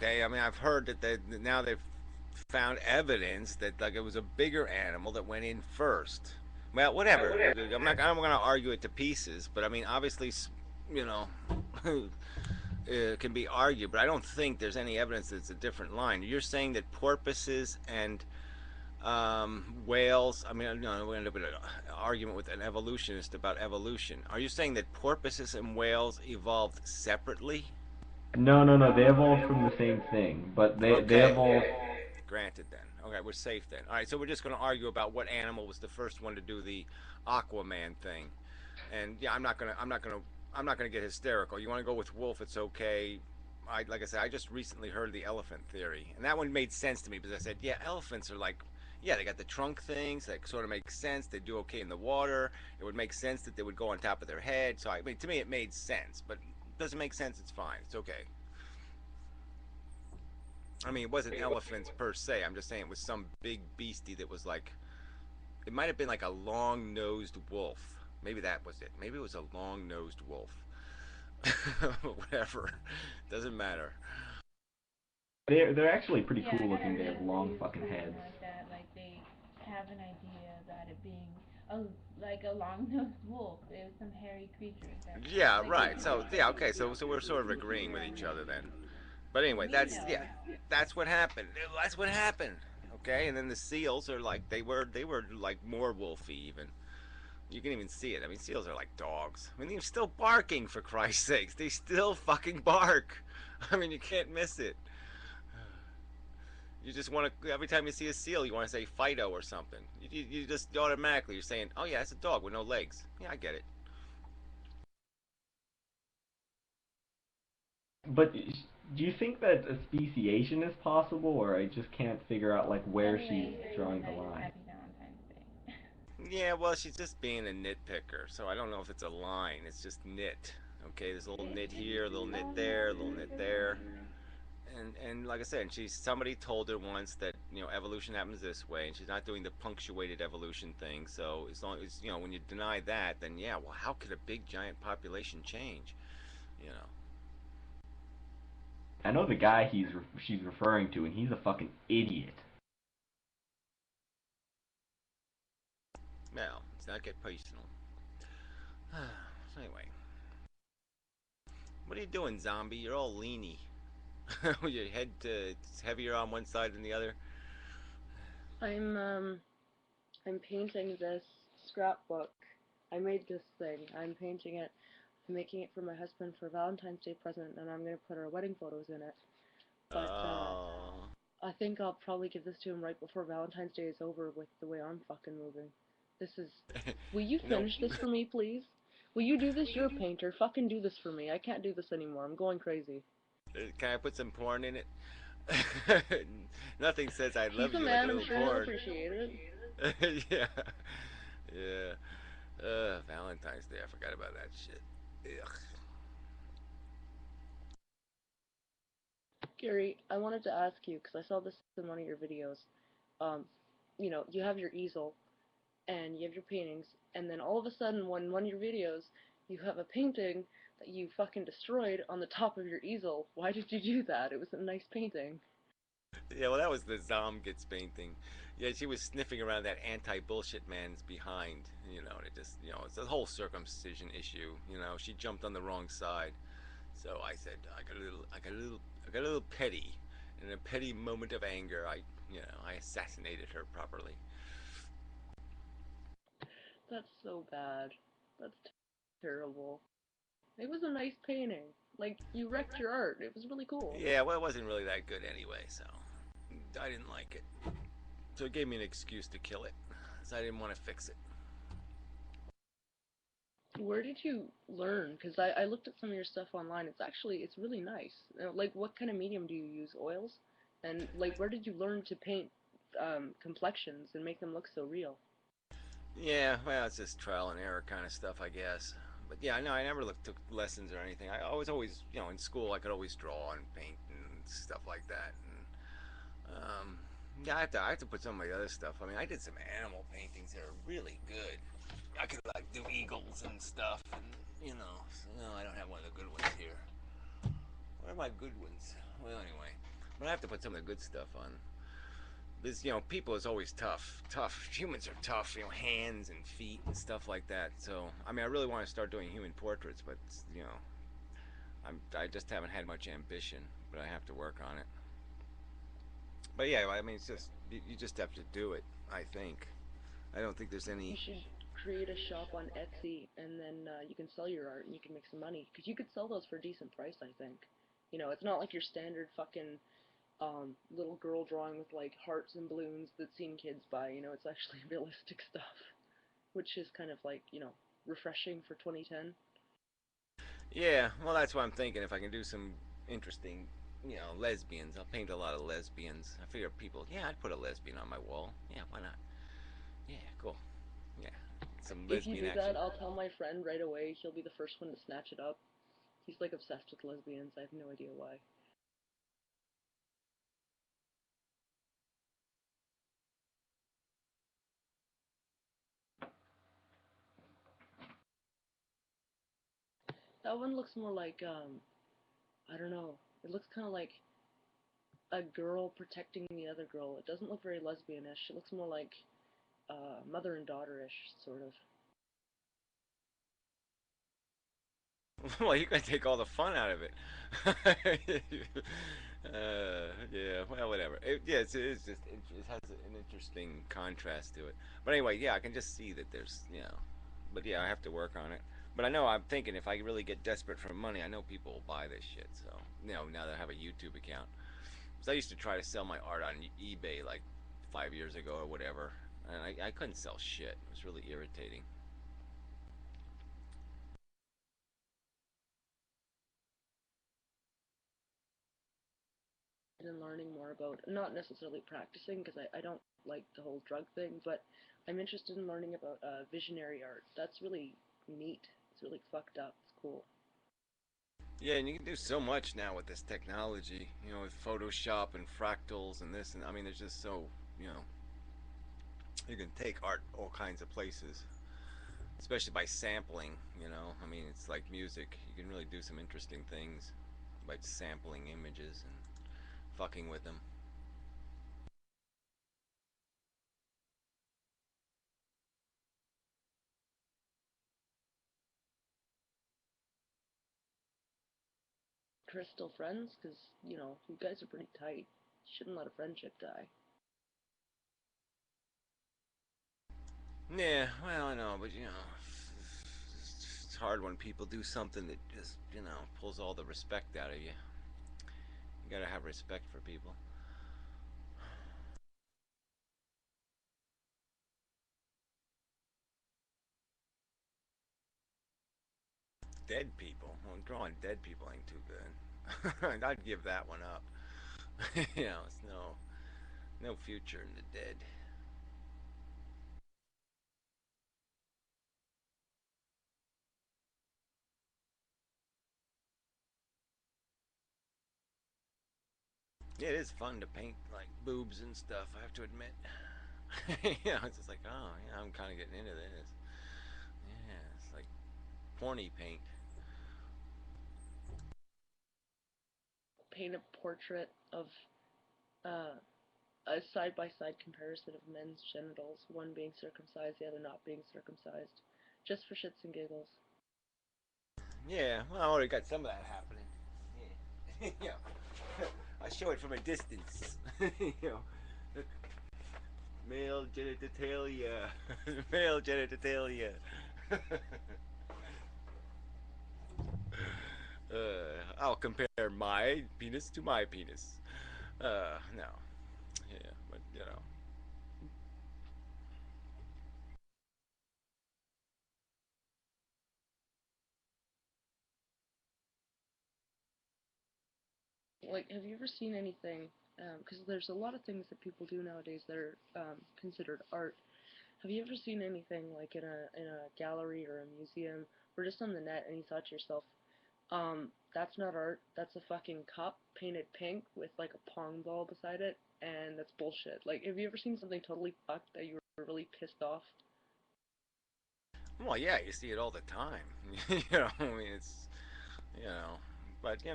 Okay, I mean, I've heard that now they've found evidence that like it was a bigger animal that went in first. Well, whatever. I'm going to argue it to pieces, but I mean, obviously, you know, it can be argued, but I don't think there's any evidence that it's a different line. You're saying that porpoises and whales. I mean, you know, we end up in an argument with an evolutionist about evolution. Are you saying that porpoises and whales evolved separately? No, no, no. They evolved from the same thing, but they Okay. evolved. Granted then. Okay, we're safe then. All right, so we're just going to argue about what animal was the first one to do the Aquaman thing. And yeah, I'm not going to get hysterical. You want to go with wolf, it's okay. Like I said, I just recently heard the elephant theory, and that one made sense to me because I said, yeah, elephants are like, yeah, they got the trunk things that sort of make sense. They do okay in the water. It would make sense that they would go on top of their head. So I mean, to me, it made sense. But it doesn't make sense. It's fine. It's okay. I mean, it wasn't elephants per se. I'm just saying it was some big beastie that was like, it might have been like a long nosed wolf. Maybe that was it. Maybe it was a long nosed wolf. Whatever. Doesn't matter. They're actually pretty Yeah, cool I had a looking. They have feeling long it was fucking something heads. like that. Like they have an idea that it being a like a long-nosed wolf, it was some hairy creature that Yeah, like right. So yeah, okay. So we're sort of agreeing with each other then. But anyway, we that's yeah, know. that's what happened. That's what happened. Okay, and then the seals are like they were like more wolfy even. You can even see it. I mean, seals are like dogs. I mean, they're still barking for Christ's sakes. They still fucking bark. I mean, you can't miss it. You just want to every time you see a seal, you want to say Fido or something. You just automatically you're saying, oh yeah, it's a dog with no legs. Yeah, I get it. But do you think that a speciation is possible, or I just can't figure out like where she's Anyway, it was a drawing the nice line? happy Valentine's Day. Yeah, well, she's just being a nitpicker, so I don't know if it's a line. It's just nit. Okay, there's a little nit here, a little nit Oh there, a no, little you nit there. forgot. And like I said, she's somebody told her once that evolution happens this way, and she's not doing the punctuated evolution thing. So as long as when you deny that, then yeah, well, how could a big giant population change? You know, I know the guy she's referring to, and he's a fucking idiot. well, let's not get personal. So anyway, what are you doing, zombie? You're all leany. With your head it's heavier on one side than the other. I'm painting this scrapbook. I made this thing. I'm painting it. I'm making it for my husband for Valentine's Day present, and I'm gonna put our wedding photos in it. But Oh. I think I'll probably give this to him right before Valentine's Day is over with the way I'm fucking moving. This is. Will you No. finish this for me, please? Will you do this? You're a painter. Fucking do this for me. I can't do this anymore. I'm going crazy. Can I put some porn in it? Nothing says I He's love a you like a man. I'm little sure he'll porn. appreciate it. Yeah. Yeah. Valentine's Day. I forgot about that shit. Ugh. Gary, I wanted to ask you because I saw this in one of your videos. Um, you have your easel and you have your paintings, and then all of a sudden, when one of your videos, you have a painting that you fucking destroyed on the top of your easel. Why did you do that? It was a nice painting. Yeah, well, that was the Zomgits painting. Yeah, she was sniffing around that anti-bullshit man's behind. And it just, it's a whole circumcision issue. She jumped on the wrong side. So I said, I got a little petty. In a petty moment of anger, I assassinated her properly. That's so bad. That's terrible. It was a nice painting. Like, you wrecked your art. It was really cool. Yeah, well, it wasn't really that good anyway, so I didn't like it. So it gave me an excuse to kill it, so I didn't want to fix it. Where did you learn? Because I looked at some of your stuff online. It's really nice. Like, what kind of medium do you use? Oils? And, like, where did you learn to paint complexions and make them look so real? Yeah, well, it's just trial and error kind of stuff, I guess. But yeah, no, I never took lessons or anything. I was always, in school, I could always draw and paint and stuff like that. And yeah, I have to put some of my other stuff. I mean, I did some animal paintings that are really good. I could like do eagles and stuff, and so no, I don't have one of the good ones here. Where are my good ones? Well, anyway. But I have to put some of the good stuff on. This, you know, people is always tough. Tough. Humans are tough, you know, hands and feet and stuff like that. So, I mean, I really want to start doing human portraits, but, you know, I just haven't had much ambition, but I have to work on it. But yeah, I mean, it's just, you just have to do it, I think. I don't think there's You any. should create a shop on Etsy, and then you can sell your art, and you can make some money. Because you could sell those for a decent price, I think. You know, it's not like your standard fucking little girl drawing with like hearts and balloons that scene kids buy. You know, it's actually realistic stuff, which is kind of like, you know, refreshing for 2010. Yeah, well, that's what I'm thinking. If I can do some interesting, you know, lesbians, I'll paint a lot of lesbians. I figure people, yeah, I'd put a lesbian on my wall. Yeah, why not? Yeah, cool. Yeah, some If you lesbian do action. that, I'll tell my friend right away. He'll be the first one to snatch it up. He's like obsessed with lesbians. I have no idea why. That one looks more like I don't know. It looks kind of like a girl protecting the other girl. It doesn't look very lesbianish. It looks more like mother and daughter-ish, sort of. Well, you can take all the fun out of it. Yeah, well, whatever. Yeah, it's just it has an interesting contrast to it. But anyway, yeah, I can just see that there's, you know, but yeah, I have to work on it. But I know I'm thinking if I really get desperate for money, I know people will buy this shit. So, you know, now that I have a YouTube account, because I used to try to sell my art on eBay like 5 years ago or whatever, and I couldn't sell shit. It was really irritating. And learning more about, not necessarily practicing, because I don't like the whole drug thing, but I'm interested in learning about visionary art. That's really neat. It's really fucked up. It's cool. Yeah, and you can do so much now with this technology, you know, with Photoshop and fractals and this, and I mean, there's just so, you know, you can take art all kinds of places, especially by sampling, you know. I mean, it's like music. You can really do some interesting things by sampling images and fucking with them. Crystal friends, because, you know, you guys are pretty tight. You shouldn't let a friendship die. Yeah, well, I know, but you know, it's hard when people do something that just, you know, pulls all the respect out of you. You gotta have respect for people. Dead people. Well, drawing dead people ain't too good. I'd give that one up. You know, it's no future in the dead. Yeah, it is fun to paint like boobs and stuff. I have to admit. You know, it's just like, oh, yeah, I'm kind of getting into this. Yeah, it's like porny paint. Paint a portrait of uh, a side by side comparison of men's genitals, one being circumcised, the other not being circumcised, just for shits and giggles. Yeah, well, I already got some of that happening. Yeah, yeah. I show it from a distance. You know, look, male genitalia, male genitalia. I'll compare my penis to my penis. No, yeah, but you know, Like, have you ever seen anything? Because there's a lot of things that people do nowadays that are considered art. Have you ever seen anything like in a gallery or a museum or just on the net and you thought to yourself, that's not art, that's a fucking cup painted pink with like a pong ball beside it, and that's bullshit. Like, have you ever seen something totally fucked that you were really pissed off? well, yeah, you see it all the time. You know, I mean, it's, you know, but you